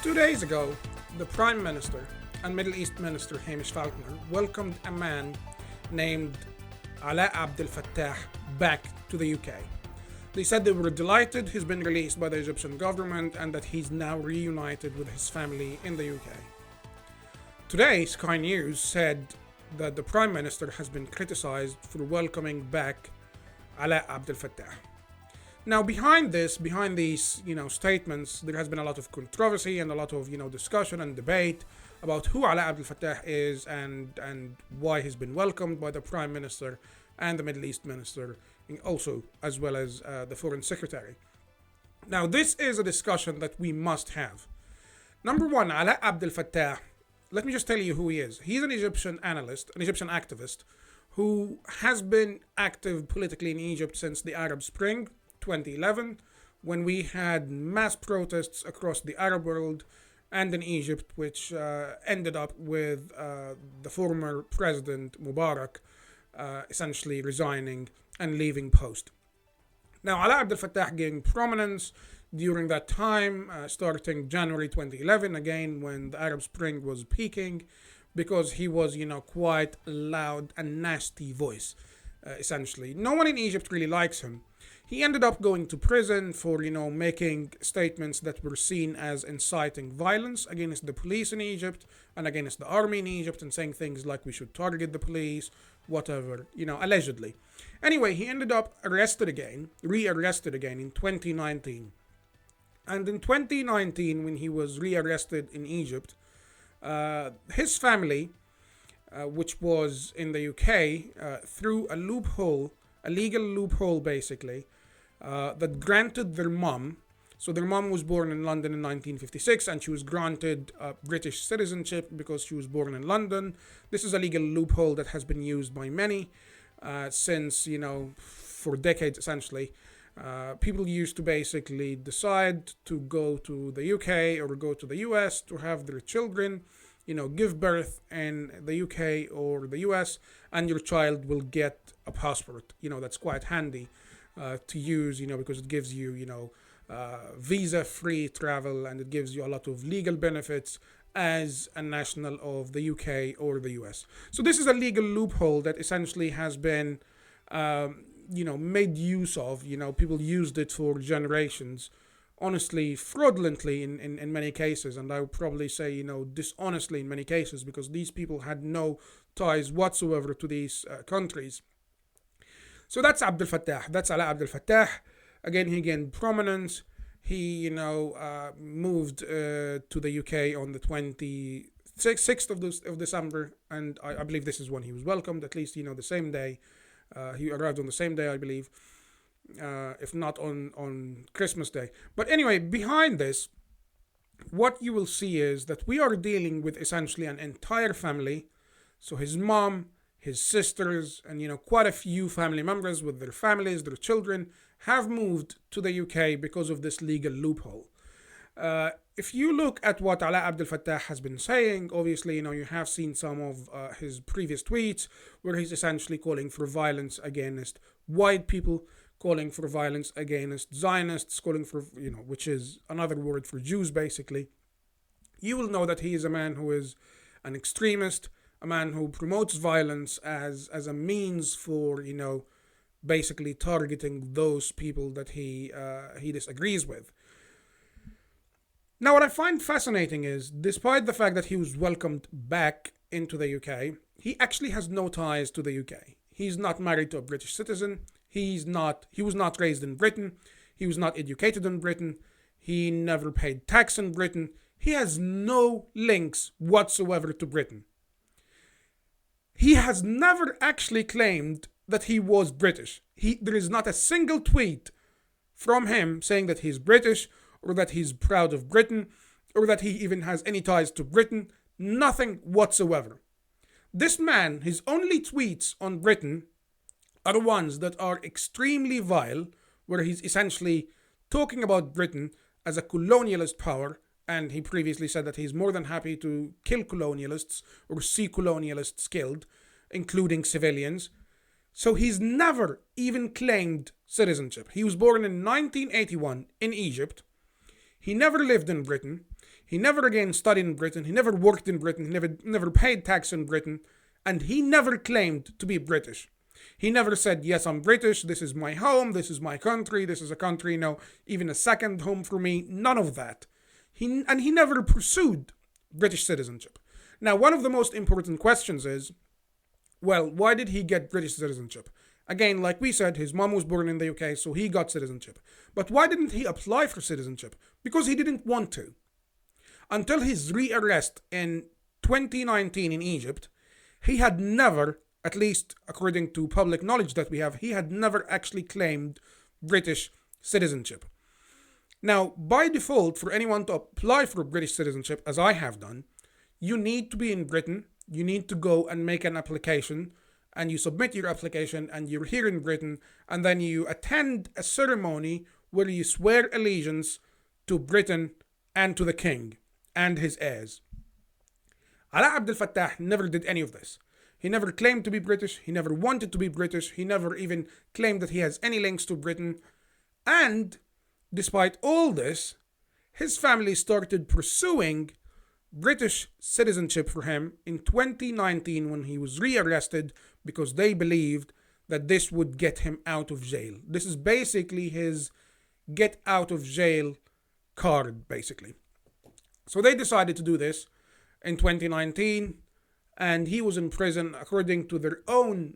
2 days ago, the Prime Minister and Middle East Minister Hamish Falconer welcomed a man named Alaa Abdel Fattah back to the UK. They said they were delighted he's been released by the Egyptian government and that he's now reunited with his family in the UK. Today, Sky News said that the Prime Minister has been criticized for welcoming back Alaa Abdel Fattah. Now, behind these, statements, there has been a lot of controversy and a lot of, discussion and debate about who Alaa Abdel Fattah is and why he's been welcomed by the Prime Minister and the Middle East Minister, also as well as the Foreign Secretary. Now, this is a discussion that we must have. Number one, Alaa Abdel Fattah. Let me just tell you who he is. He's an Egyptian analyst, an Egyptian activist, who has been active politically in Egypt since the Arab Spring 2011, when we had mass protests across the Arab world and in Egypt, which ended up with the former president Mubarak essentially resigning and leaving post. Now, Alaa Abdel Fattah gained prominence during that time, starting January 2011, again when the Arab Spring was peaking, because he was, quite a loud and nasty voice, essentially. No one in Egypt really likes him. He ended up going to prison for, making statements that were seen as inciting violence against the police in Egypt and against the army in Egypt, and saying things like we should target the police, whatever, allegedly. Anyway, he ended up re-arrested again in 2019. And in 2019, when he was re-arrested in Egypt, his family, which was in the UK, through a legal loophole basically, that granted their mom, so their mom was born in London in 1956 and she was granted British citizenship because she was born in London. This is a legal loophole that has been used by many since, for decades essentially. People used to basically decide to go to the UK or go to the US to have their children, give birth in the UK or the US, and your child will get a passport. That's quite handy to use, because it gives you, visa-free travel, and it gives you a lot of legal benefits as a national of the UK or the US. So this is a legal loophole that essentially has been made use of. People used it for generations, honestly, fraudulently in many cases, and I would probably say, dishonestly in many cases, because these people had no ties whatsoever to these countries. So that's Abdel Fattah. That's Alaa Abdel Fattah. Again, he gained prominence. He, moved to the UK on the 26th of December, and I believe this is when he was welcomed, at least, the same day. He arrived on the same day, I believe, if not on Christmas Day. But anyway, behind this, what you will see is that we are dealing with essentially an entire family. So his mom, his sisters, and quite a few family members with their families, their children, have moved to the UK because of this legal loophole. If you look at what Alaa Abdel Fattah has been saying, obviously, you have seen some of his previous tweets where he's essentially calling for violence against white people, calling for violence against Zionists, calling for, which is another word for Jews, basically. You will know that he is a man who is an extremist, a man who promotes violence as a means for, basically targeting those people that he disagrees with. Now, what I find fascinating is, despite the fact that he was welcomed back into the UK, he actually has no ties to the UK. He's not married to a British citizen. He was not raised in Britain. He was not educated in Britain. He never paid tax in Britain. He has no links whatsoever to Britain. He has never actually claimed that he was British. There is not a single tweet from him saying that he's British, or that he's proud of Britain, or that he even has any ties to Britain. Nothing whatsoever. This man, his only tweets on Britain are the ones that are extremely vile, where he's essentially talking about Britain as a colonialist power, and he previously said that he's more than happy to kill colonialists or see colonialists killed, including civilians. So he's never even claimed citizenship. He was born in 1981 in Egypt. He never lived in Britain. He never again studied in Britain. He never worked in Britain. He never paid tax in Britain. And he never claimed to be British. He never said, yes, I'm British. This is my home. This is my country. This is a country, even a second home for me. None of that. He never pursued British citizenship. Now, one of the most important questions is, well, why did he get British citizenship? Again, like we said, his mom was born in the UK, so he got citizenship. But why didn't he apply for citizenship? Because he didn't want to. Until his rearrest in 2019 in Egypt, he had never, at least according to public knowledge that we have, he had never actually claimed British citizenship. Now, by default, for anyone to apply for British citizenship, as I have done, you need to be in Britain, you need to go and make an application, and you submit your application, and you're here in Britain, and then you attend a ceremony where you swear allegiance to Britain and to the king and his heirs. Alaa Abdel Fattah never did any of this. He never claimed to be British, he never wanted to be British, he never even claimed that he has any links to Britain, and despite all this, his family started pursuing British citizenship for him in 2019 when he was rearrested because they believed that this would get him out of jail. This is basically his get out of jail card, basically. So they decided to do this in 2019, and he was in prison according to their own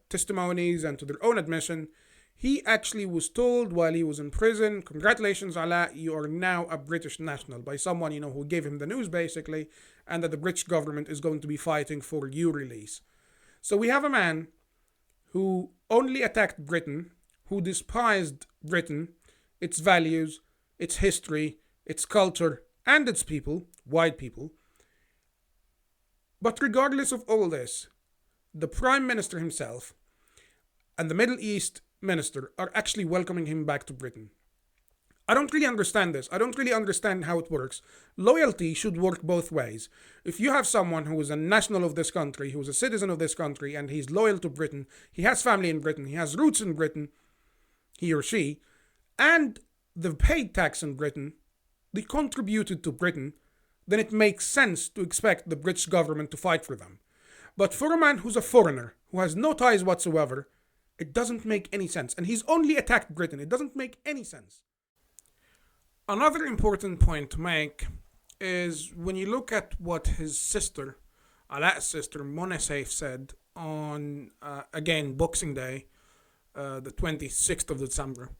testimonies and to their own admission. He actually was told while he was in prison, congratulations, Alaa, you are now a British national, by someone, who gave him the news, basically, and that the British government is going to be fighting for your release. So we have a man who only attacked Britain, who despised Britain, its values, its history, its culture, and its people, white people. But regardless of all this, the Prime Minister himself and the Middle East Minister are actually welcoming him back to Britain. I don't really understand this. I don't really understand how it works. Loyalty should work both ways. If you have someone who is a national of this country, who is a citizen of this country, and he's loyal to Britain, he has family in Britain, he has roots in Britain, he or she, and they've paid tax in Britain, they contributed to Britain, then it makes sense to expect the British government to fight for them. But for a man who's a foreigner, who has no ties whatsoever, it doesn't make any sense. And he's only attacked Britain. It doesn't make any sense. Another important point to make is when you look at what his sister, Alaa's sister, Monesef, said on, again, Boxing Day, the 26th of December,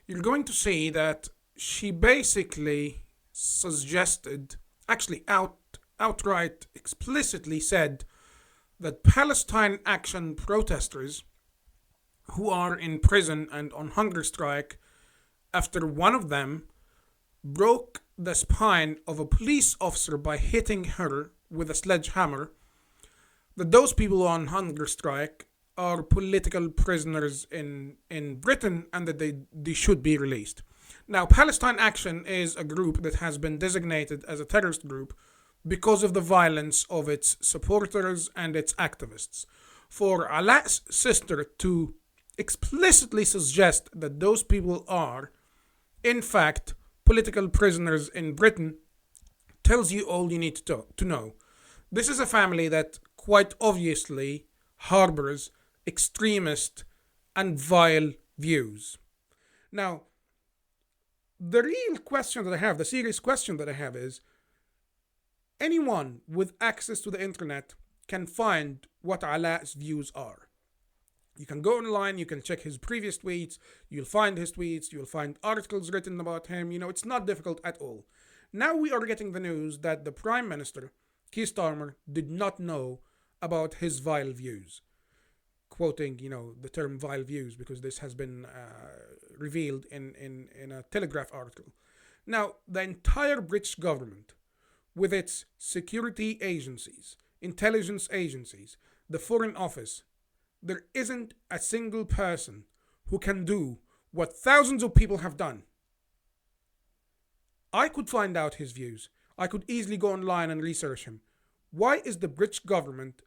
you're going to see that she basically suggested, actually outright, explicitly said that Palestine Action protesters who are in prison and on hunger strike after one of them broke the spine of a police officer by hitting her with a sledgehammer, that those people on hunger strike are political prisoners in Britain and that they should be released. Now, Palestine Action is a group that has been designated as a terrorist group because of the violence of its supporters and its activists. For Alaa's sister to explicitly suggest that those people are, in fact, political prisoners in Britain tells you all you need to know. This is a family that quite obviously harbors extremist and vile views. Now, the real question that I have, the serious question that I have is, anyone with access to the internet can find what Alaa's views are. You can go online, you can check his previous tweets, you'll find his tweets, you'll find articles written about him, it's not difficult at all. Now we are getting the news that the Prime Minister, Keir Starmer, did not know about his vile views. Quoting, the term vile views because this has been revealed in a Telegraph article. Now, the entire British government, with its security agencies, intelligence agencies, the Foreign Office, there isn't a single person who can do what thousands of people have done. I could find out his views. I could easily go online and research him. Why is the British government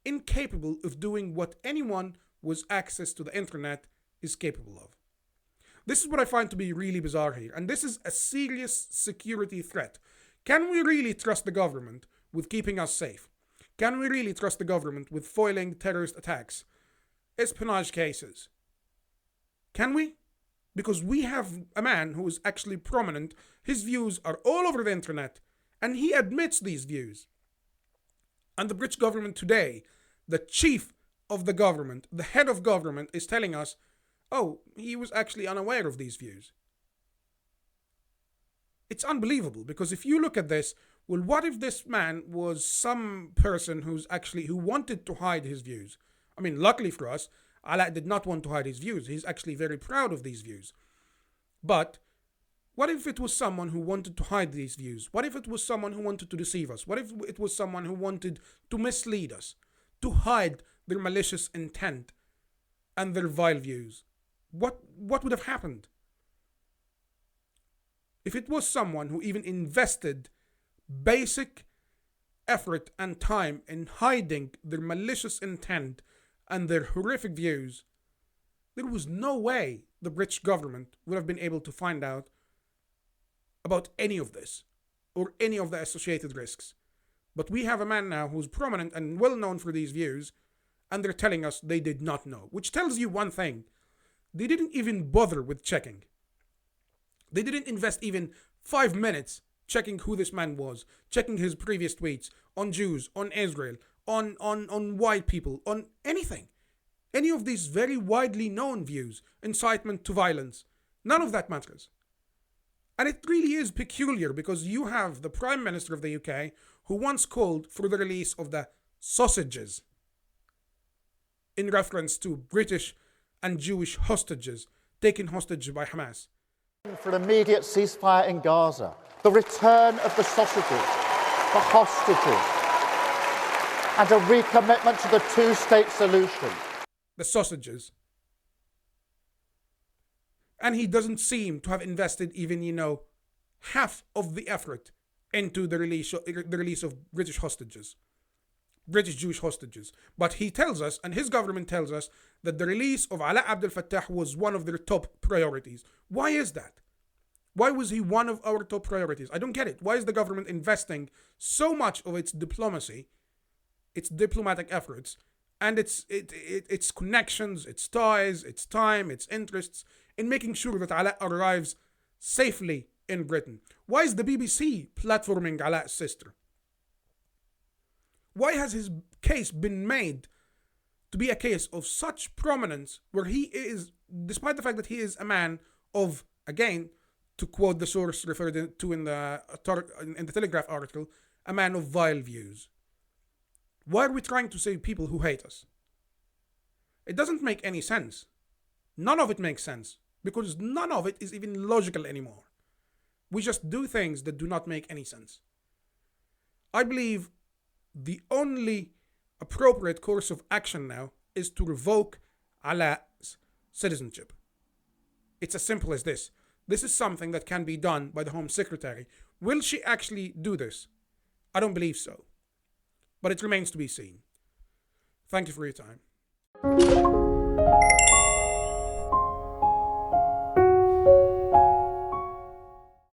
incapable of doing what anyone with access to the internet is capable of? This is what I find to be really bizarre here. And this is a serious security threat. Can we really trust the government with keeping us safe? Can we really trust the government with foiling terrorist attacks, espionage cases? Can we? Because we have a man who is actually prominent. His views are all over the internet, and he admits these views. And the British government today, the chief of the government, the head of government, is telling us, oh, he was actually unaware of these views. It's unbelievable, because if you look at this, well, what if this man was some person who wanted to hide his views? I mean, luckily for us, Alaa did not want to hide his views. He's actually very proud of these views. But what if it was someone who wanted to hide these views? What if it was someone who wanted to deceive us? What if it was someone who wanted to mislead us, to hide their malicious intent and their vile views? What would have happened? If it was someone who even invested basic effort and time in hiding their malicious intent and their horrific views, there was no way the British government would have been able to find out about any of this or any of the associated risks. But we have a man now who's prominent and well known for these views, and they're telling us they did not know, which tells you one thing. They didn't even bother with checking. They didn't invest even 5 minutes checking who this man was, checking his previous tweets on Jews, on Israel, on white people, on anything. Any of these very widely known views, incitement to violence, none of that matters. And it really is peculiar, because you have the Prime Minister of the UK who once called for the release of the sausages in reference to British and Jewish hostages taken hostage by Hamas. For an immediate ceasefire in Gaza, the return of the sausages, the hostages, and a recommitment to the two-state solution. The sausages. And he doesn't seem to have invested even, half of the effort into the release of British hostages, British Jewish hostages. But he tells us, and his government tells us, that the release of Alaa Abdel Fattah was one of their top priorities. Why is that? Why was he one of our top priorities? I don't get it. Why is the government investing so much of its diplomacy, its diplomatic efforts, and its connections, its ties, its time, its interests in making sure that Alaa arrives safely in Britain? Why is the BBC platforming Alaa's sister? Why has his case been made to be a case of such prominence, where he is, despite the fact that he is a man of, again, to quote the source referred to in the Telegraph article, a man of vile views? Why are we trying to save people who hate us? It doesn't make any sense. None of it makes sense, because none of it is even logical anymore. We just do things that do not make any sense. I believe the only appropriate course of action now is to revoke Alaa's citizenship. It's as simple as this. This is something that can be done by the Home Secretary. Will she actually do this? I don't believe so. But it remains to be seen. Thank you for your time.